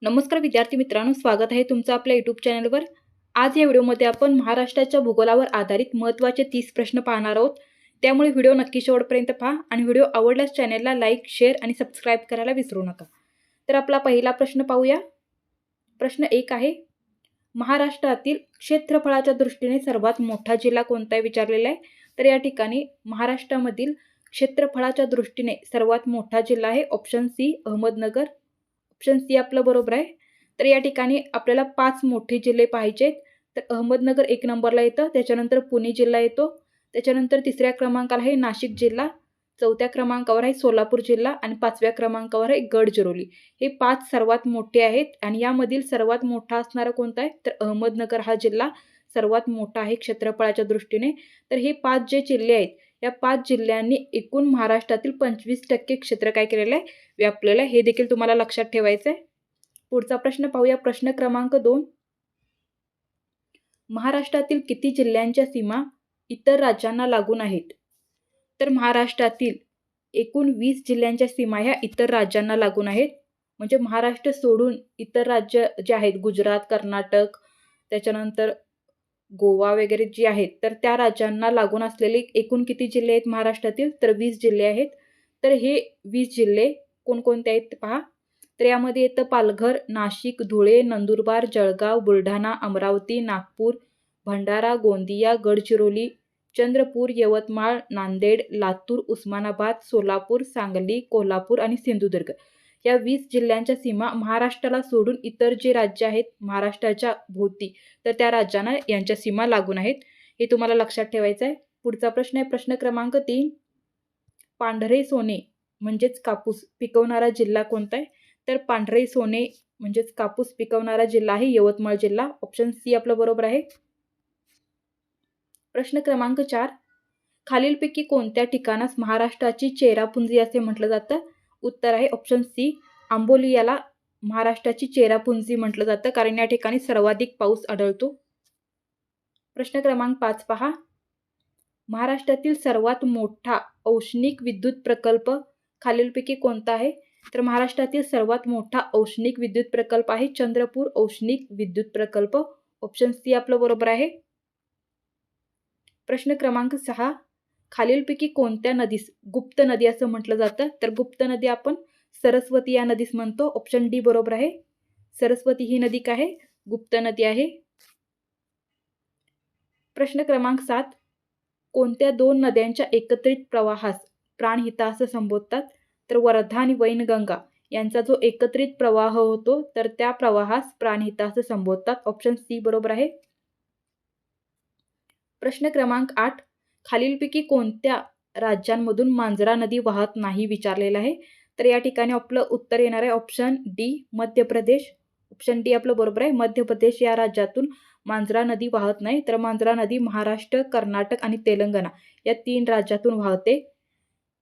नमस्कार विद्यार्थी मित्रांनो, स्वागत आहे तुमचं आपल्या यूट्यूब चॅनलवर. आज या व्हिडिओमध्ये आपण महाराष्ट्राच्या भूगोलावर आधारित महत्त्वाचे 30 प्रश्न पाहणार आहोत. त्यामुळे व्हिडिओ नक्की शेवटपर्यंत पहा आणि व्हिडिओ आवडल्यास चॅनलला लाईक, शेअर आणि सबस्क्राईब करायला विसरू नका. तर आपला पहिला प्रश्न पाहूया. प्रश्न 1 आहे, महाराष्ट्रातील क्षेत्रफळाच्या दृष्टीने सर्वात मोठा जिल्हा कोणता आहे विचारलेला आहे. तर या ठिकाणी महाराष्ट्रामधील क्षेत्रफळाच्या दृष्टीने सर्वात मोठा जिल्हा आहे option C Ahmednagar. Option C आपलं बरोबर आहे. तर या ठिकाणी आपल्याला 5 मोठे जिल्हे पाहायचे आहेत. तर अहमदनगर 1 नंबरला येतं, त्याच्यानंतर पुणे जिल्हा येतो, त्याच्यानंतर 3ऱ्या क्रमांकाला आहे नाशिक जिल्हा, 4थ्या क्रमांकावर आहे सोलापूर जिल्हा आणि 5व्या क्रमांकावर आहे गडचिरोली. हे 5 सर्वात मोठे आहेत आणि यामधील सर्वात मोठा असणारा कोणता आहे तर अहमदनगर हा जिल्हा सर्वात मोठा आहे क्षेत्रफळाच्या दृष्टीने. तर हे 5 जे जिल्हे आहेत या 5 जिल्ह्यांनी एकूण महाराष्ट्रातील 25% क्षेत्र काय केलेलं आहे व्यापलेलं आहे. हे देखील तुम्हाला लक्षात ठेवायचं आहे. पुढचा प्रश्न पाहूया. प्रश्न क्रमांक 2, महाराष्ट्रातील किती जिल्ह्यांच्या सीमा इतर राज्यांना लागून आहेत. तर महाराष्ट्रातील एकूण 20 जिल्ह्यांच्या सीमा ह्या इतर राज्यांना लागून आहेत. म्हणजे महाराष्ट्र सोडून इतर राज्य जे आहेत गुजरात, कर्नाटक, त्याच्यानंतर गोवा वगैरे जी आहेत तर त्या राज्यांना लागून असलेले एकूण किती जिल्हे आहेत महाराष्ट्रातील तर 20 जिल्हे आहेत. तर हे 20 जिल्हे कोणकोणते आहेत ते पहा. तर यामध्ये येतं पालघर, नाशिक, धुळे, नंदुरबार, जळगाव, बुलढाणा, अमरावती, नागपूर, भंडारा, गोंदिया, गडचिरोली, चंद्रपूर, यवतमाळ, नांदेड, लातूर, उस्मानाबाद, सोलापूर, सांगली, कोल्हापूर आणि सिंधुदुर्ग. या 20 जिल्ह्यांच्या सीमा महाराष्ट्राला सोडून इतर जे राज्य आहेत महाराष्ट्राच्या भोवती तर त्या राज्यांना यांच्या सीमा लागून आहेत. हे तुम्हाला लक्षात ठेवायचं आहे. पुढचा प्रश्न आहे प्रश्न क्रमांक 3, पांढरे सोने म्हणजेच कापूस पिकवणारा जिल्हा कोणता आहे. तर पांढरे सोने म्हणजेच कापूस पिकवणारा जिल्हा आहे यवतमाळ जिल्हा. ऑप्शन सी आपलं बरोबर आहे. प्रश्न क्रमांक 4, खालीलपैकी कोणत्या ठिकाणास महाराष्ट्राची चेरापुंजी असे म्हटलं जातं. उत्तर आहे ऑप्शन सी आंबोली. याला महाराष्ट्राची चेरापुंजी म्हटलं जातं कारण या ठिकाणी सर्वाधिक पाऊस आढळतो. प्रश्न क्रमांक 5 पहा, महाराष्ट्रातील सर्वात मोठा औष्णिक विद्युत प्रकल्प खालीलपैकी कोणता आहे. तर महाराष्ट्रातील सर्वात मोठा औष्णिक विद्युत प्रकल्प आहे चंद्रपूर औष्णिक विद्युत प्रकल्प. ऑप्शन सी आपलं बरोबर आहे. प्रश्न क्रमांक 6, खालीलपैकी कोणत्या नदीस गुप्त नदी असं म्हटलं जातं. तर गुप्त नदी आपण सरस्वती या नदीस म्हणतो. ऑप्शन डी बरोबर आहे. सरस्वती ही नदी काय आहे गुप्त नदी आहे. प्रश्न क्रमांक 7, कोणत्या 2 नद्यांच्या एकत्रित प्रवाहास प्राणहिता असं संबोधतात. तर वर्धा आणि वैनगंगा यांचा जो एकत्रित प्रवाह होतो तर त्या प्रवाहास प्राणहिता असं संबोधतात. ऑप्शन सी बरोबर आहे. प्रश्न क्रमांक 8, खालीलपैकी कोणत्या राज्यांमधून मांजरा नदी वाहत नाही विचारलेलं आहे. तर या ठिकाणी आपलं उत्तर येणार आहे option D Madhya Pradesh. Option D आपलं बरोबर आहे. मध्य प्रदेश या राज्यातून मांजरा नदी वाहत नाही. तर मांजरा नदी महाराष्ट्र, कर्नाटक आणि तेलंगणा या 3 राज्यातून वाहते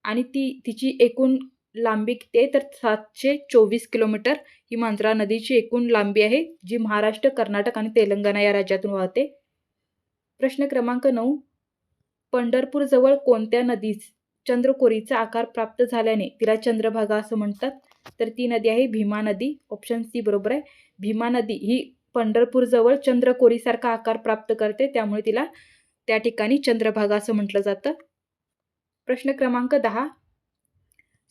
आणि तिची एकूण लांबी किती आहे तर 724 किलोमीटर ही मांजरा नदीची एकूण लांबी आहे जी महाराष्ट्र, कर्नाटक आणि तेलंगणा या राज्यातून वाहते. प्रश्न क्रमांक 9, पंढरपूरजवळ कोणत्या नदीस चंद्रकोरीचा आकार प्राप्त झाल्याने तिला चंद्रभागा असं म्हणतात. तर ती नदी आहे भीमा नदी. ऑप्शन सी बरोबर आहे. भीमा नदी ही पंढरपूरजवळ चंद्रकोरीसारखा आकार प्राप्त करते त्यामुळे तिला त्या ठिकाणी चंद्रभागा असं म्हटलं जातं. प्रश्न क्रमांक 10,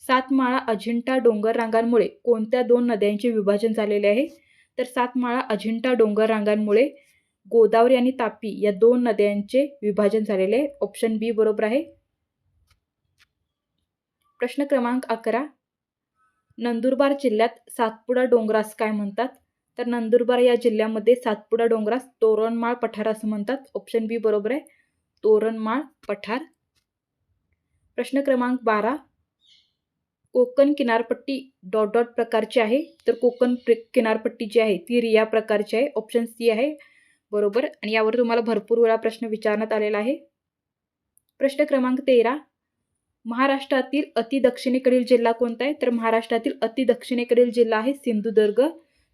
सातमाळा अजिंठा डोंगर रांगांमुळे कोणत्या 2 नद्यांचे विभाजन झालेले आहे. तर सातमाळा अजिंठा डोंगर रांगांमुळे गोदावरी आणि तापी या 2 नद्यांचे विभाजन झालेले आहे. ऑप्शन बी बरोबर आहे. प्रश्न क्रमांक 11, नंदुरबार जिल्ह्यात सातपुडा डोंगरास काय म्हणतात. तर नंदुरबार या जिल्ह्यामध्ये सातपुडा डोंगरास तोरणमाळ पठार असं म्हणतात. ऑप्शन बी बरोबर आहे. तोरणमाळ पठार. प्रश्न क्रमांक 12, कोकण किनारपट्टी डॉट डॉट प्रकारची आहे. तर कोकण किनारपट्टी जी आहे ती रिया प्रकारची आहे. ऑप्शन सी आहे बरोबर. आणि यावर तुम्हाला भरपूर वेळा प्रश्न विचारण्यात आलेला आहे. प्रश्न क्रमांक 13, महाराष्ट्रातील अति दक्षिणेकडील जिल्हा कोणता आहे. तर महाराष्ट्रातील अति दक्षिणेकडील जिल्हा आहे सिंधुदुर्ग.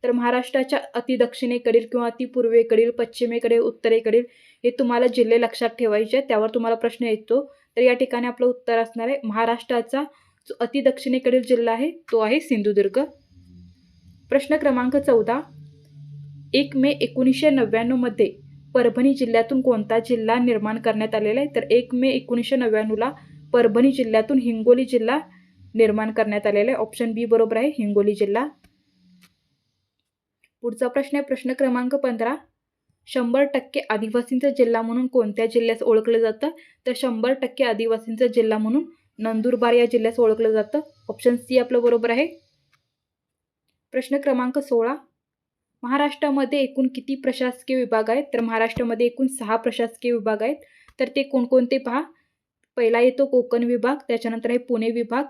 तर महाराष्ट्राच्या अति दक्षिणेकडील किंवा अति पूर्वेकडील, पश्चिमेकडील, उत्तरेकडील हे तुम्हाला जिल्हे लक्षात ठेवायचे आहेत. त्यावर तुम्हाला प्रश्न येतो. तर या ठिकाणी आपलं उत्तर असणार आहे महाराष्ट्राचा जो अति दक्षिणेकडील जिल्हा आहे तो आहे सिंधुदुर्ग. प्रश्न क्रमांक 14. 1 मे 1999 मध्ये परभणी जिल्ह्यातून कोणता जिल्हा निर्माण करण्यात आलेला आहे? तर 1 मे 1999ला परभणी जिल्ह्यातून हिंगोली जिल्हा निर्माण करण्यात आलेला आहे. ऑप्शन बी बरोबर आहे, हिंगोली जिल्हा. पुढचा प्रश्न आहे प्रश्न क्रमांक 15. 100% आदिवासींचा जिल्हा म्हणून कोणत्या जिल्ह्यास ओळखलं जातं? तर 100% आदिवासींचा जिल्हा म्हणून नंदुरबार या जिल्ह्यास ओळखलं जातं. ऑप्शन सी आपलं बरोबर आहे. प्रश्न क्रमांक 16. महाराष्ट्रामध्ये एकूण किती प्रशासकीय विभाग आहेत? तर महाराष्ट्रामध्ये एकूण 6 प्रशासकीय विभाग आहेत. तर ते कोणकोणते पहा. पहिला येतो कोकण विभाग, त्याच्यानंतर आहे पुणे विभाग,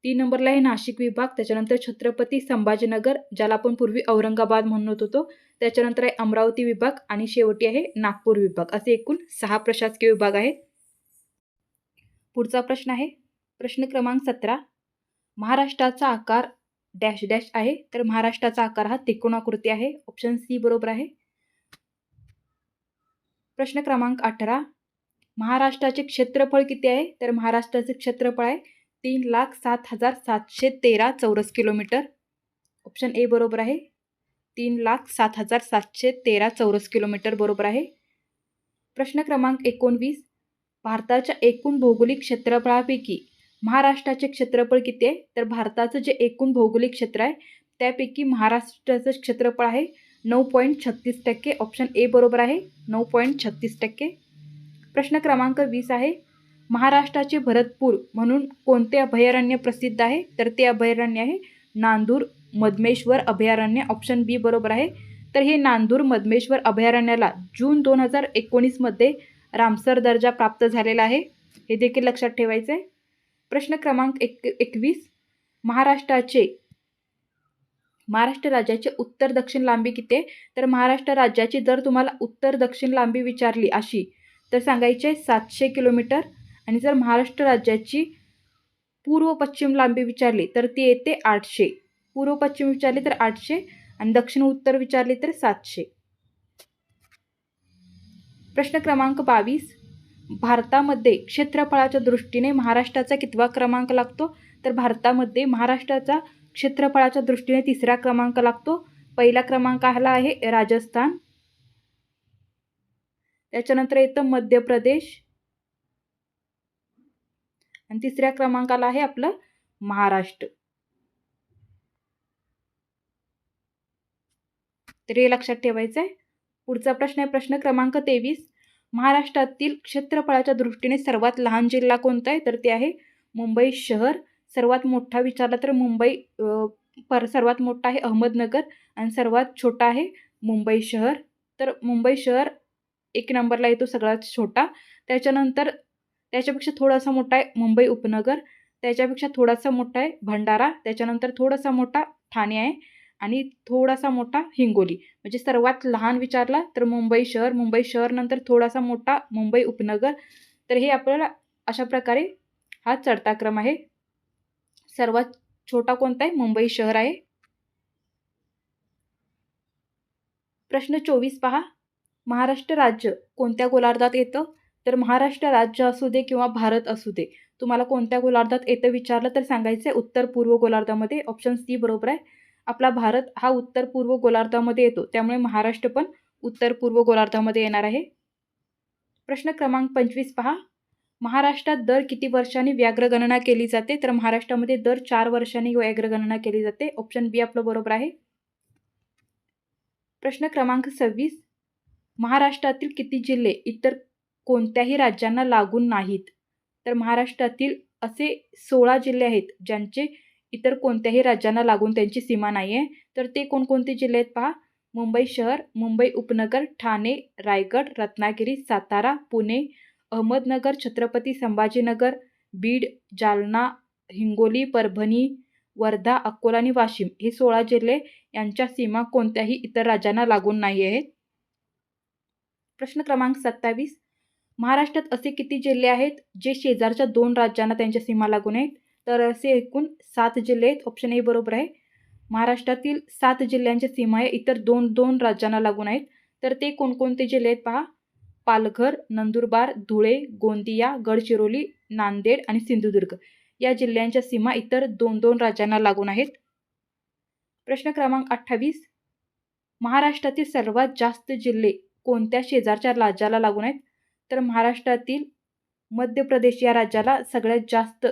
3 नंबरला आहे नाशिक विभाग, त्याच्यानंतर छत्रपती संभाजीनगर ज्याला आपण पूर्वी औरंगाबाद म्हणत होतो, त्याच्यानंतर आहे अमरावती विभाग आणि शेवटी आहे नागपूर विभाग. असे एकूण 6 प्रशासकीय विभाग आहेत. पुढचा प्रश्न आहे प्रश्न क्रमांक 17. महाराष्ट्राचा आकार डॅश डॅश आहे. तर महाराष्ट्राचा आकार हा त्रिकोणाकृती आहे. ऑप्शन सी बरोबर आहे. प्रश्न क्रमांक 18. महाराष्ट्राचे क्षेत्रफळ किती आहे? तर महाराष्ट्राचे क्षेत्रफळ आहे 3,07,713 चौरस किलोमीटर. ऑप्शन ए बरोबर आहे. 3,07,713 चौरस किलोमीटर बरोबर आहे. प्रश्न क्रमांक 19. भारताच्या एकूण भौगोलिक क्षेत्रफळापैकी महाराष्ट्राचे क्षेत्रफळ किती आहे? तर भारताचं जे एकूण भौगोलिक क्षेत्र आहे त्यापैकी महाराष्ट्राचं क्षेत्रफळ आहे 9.36%. ऑप्शन ए बरोबर आहे, 9.36%. प्रश्न क्रमांक 20 आहे. महाराष्ट्राचे भरतपूर म्हणून कोणते अभयारण्य प्रसिद्ध आहे? तर ते अभयारण्य आहे नांदूर मधमेश्वर अभयारण्य. ऑप्शन बी बरोबर आहे. तर हे नांदूर मधमेश्वर अभयारण्याला जून 2019 मध्ये रामसर दर्जा प्राप्त झालेला आहे. हे देखील लक्षात ठेवायचं आहे. प्रश्न क्रमांक 21. महाराष्ट्र राज्याची उत्तर दक्षिण लांबी किती आहे? तर महाराष्ट्र राज्याची जर तुम्हाला उत्तर दक्षिण लांबी विचारली अशी तर सांगायचे 700 किलोमीटर. आणि जर महाराष्ट्र राज्याची पूर्व पश्चिम लांबी विचारली तर ती येते 800. पूर्व पश्चिम विचारली तर 800 आणि दक्षिण उत्तर विचारली तर 700. प्रश्न क्रमांक 22. भारतामध्ये क्षेत्रफळाच्या दृष्टीने महाराष्ट्राचा कितवा क्रमांक लागतो? तर भारतामध्ये महाराष्ट्राचा क्षेत्रफळाच्या दृष्टीने 3रा क्रमांक लागतो. पहिला क्रमांक आहे राजस्थान, त्याच्यानंतर येतं मध्य प्रदेश आणि 3ऱ्या क्रमांकाला आहे आपलं महाराष्ट्र. तर हे लक्षात ठेवायचं आहे. पुढचा प्रश्न आहे प्रश्न क्रमांक 23. महाराष्ट्रातील क्षेत्रफळाच्या दृष्टीने सर्वात लहान जिल्हा कोणता आहे? तर ते आहे मुंबई शहर. सर्वात मोठा विचारला तर सर्वात मोठा आहे अहमदनगर आणि सर्वात छोटा आहे मुंबई शहर. तर मुंबई शहर 1 नंबरला येतो सगळ्यात छोटा. त्याच्यानंतर त्याच्यापेक्षा थोडासा मोठा आहे मुंबई उपनगर, त्याच्यापेक्षा थोडासा मोठा आहे भंडारा, त्याच्यानंतर थोडासा मोठा ठाणे आहे आणि थोडासा मोठा हिंगोली. म्हणजे सर्वात लहान विचारला तर मुंबई शहर नंतर थोडासा मोठा मुंबई उपनगर. तर हे आपल्याला अशा प्रकारे हा चढता क्रम आहे. सर्वात छोटा कोणता आहे? मुंबई शहर आहे. प्रश्न 24 पहा. महाराष्ट्र राज्य कोणत्या गोलार्धात येतं? तर महाराष्ट्र राज्य असू दे किंवा भारत असू दे, तुम्हाला कोणत्या गोलार्धात येतं विचारलं तर सांगायचं आहे उत्तर पूर्व गोलार्धामध्ये. ऑप्शन सी बरोबर आहे. आपला भारत हा उत्तर पूर्व गोलार्धामध्ये येतो, त्यामुळे महाराष्ट्र पण उत्तर पूर्व गोलार्धामध्ये येणार आहे. प्रश्न क्रमांक 25 पहा. महाराष्ट्रात दर किती वर्षांनी व्याघ्र गणना केली जाते? तर महाराष्ट्रामध्ये दर 4 वर्षांनी व्याघ्र गणना केली जाते. ऑप्शन बी आपलं बरोबर आहे. प्रश्न क्रमांक 26. महाराष्ट्रातील किती जिल्हे इतर कोणत्याही राज्यांना लागून नाहीत? तर महाराष्ट्रातील असे 16 जिल्हे आहेत ज्यांचे इतर कोणत्याही राज्यांना लागून त्यांची सीमा नाही आहे. तर ते कोणकोणते जिल्हे आहेत पहा. मुंबई शहर, मुंबई उपनगर, ठाणे, रायगड, रत्नागिरी, सातारा, पुणे, अहमदनगर, छत्रपती संभाजीनगर, बीड, जालना, हिंगोली, परभणी, वर्धा, अकोला आणि वाशिम हे 16 जिल्हे यांच्या सीमा कोणत्याही इतर राज्यांना लागून नाही आहेत. प्रश्न क्रमांक 27. महाराष्ट्रात असे किती जिल्हे आहेत जे शेजारच्या 2 राज्यांना त्यांच्या सीमा लागून आहेत? तर असे एकूण 7 जिल्हे आहेत. ऑप्शन ए बरोबर आहे. महाराष्ट्रातील 7 जिल्ह्यांच्या सीमा आहे इतर 2 राज्यांना लागून आहेत. तर ते कोणकोणते जिल्हे आहेत पहा. पालघर, नंदुरबार, धुळे, गोंदिया, गडचिरोली, नांदेड आणि सिंधुदुर्ग या जिल्ह्यांच्या सीमा इतर 2 राज्यांना लागून आहेत. प्रश्न क्रमांक 28. महाराष्ट्रातील सर्वात जास्त जिल्हे कोणत्या शेजारच्या राज्याला लागून आहेत? तर महाराष्ट्रातील मध्य प्रदेश या राज्याला सगळ्यात जास्त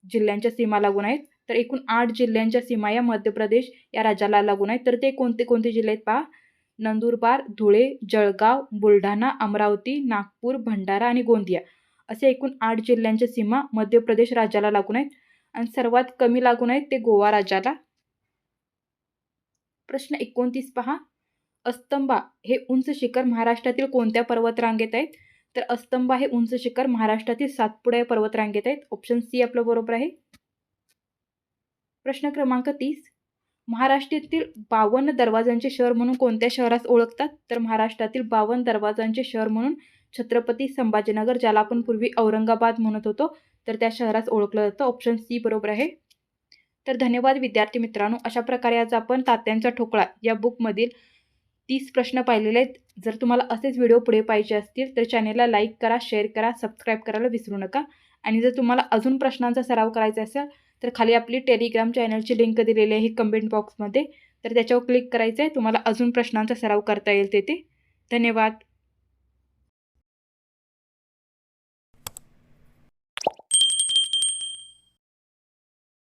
जिल्ह्यांच्या सीमा लागून आहेत. तर एकूण 8 जिल्ह्यांच्या सीमा या मध्य प्रदेश या राज्याला लागून आहेत. तर ते कोणते कोणते जिल्हे आहेत पहा. नंदुरबार, धुळे, जळगाव, बुलढाणा, अमरावती, नागपूर, भंडारा आणि गोंदिया असे एकूण 8 जिल्ह्यांच्या सीमा मध्य प्रदेश राज्याला लागून आहेत आणि सर्वात कमी लागून आहेत ते गोवा राज्याला. प्रश्न 29 पहा. अस्तंबा हे उंच शिखर महाराष्ट्रातील कोणत्या पर्वतरांगेत आहेत? तर अस्तंबा हे उंच शिखर महाराष्ट्रातील सातपुडा या पर्वतरांगेत आहेत. ऑप्शन सी आपलं बरोबर आहे. प्रश्न क्रमांक 30. महाराष्ट्रातील 52 दरवाजांचे शहर म्हणून कोणत्या शहरास ओळखतात? तर महाराष्ट्रातील 52 दरवाजांचे शहर म्हणून छत्रपती संभाजीनगर, ज्याला आपण पूर्वी औरंगाबाद म्हणत होतो, तर त्या शहरास ओळखलं जातं. ऑप्शन सी बरोबर आहे. तर धन्यवाद विद्यार्थी मित्रांनो. अशा प्रकारे आज आपण तात्यांचा ठोकळा या बुकमधील 30 प्रश्न पाहिलेले आहेत. जर तुम्हाला असेच व्हिडिओ पुढे पाहिजे असतील तर चॅनेलला लाईक करा, शेअर करा, सबस्क्राईब करायला विसरू नका. आणि जर तुम्हाला अजून प्रश्नांचा सराव करायचा असेल तर खाली आपली टेलिग्राम चॅनलची लिंक दिलेली आहे कमेंट बॉक्समध्ये. तर त्याच्यावर क्लिक करायचं आहे. तुम्हाला अजून प्रश्नांचा सराव करता येईल तेथे. धन्यवाद.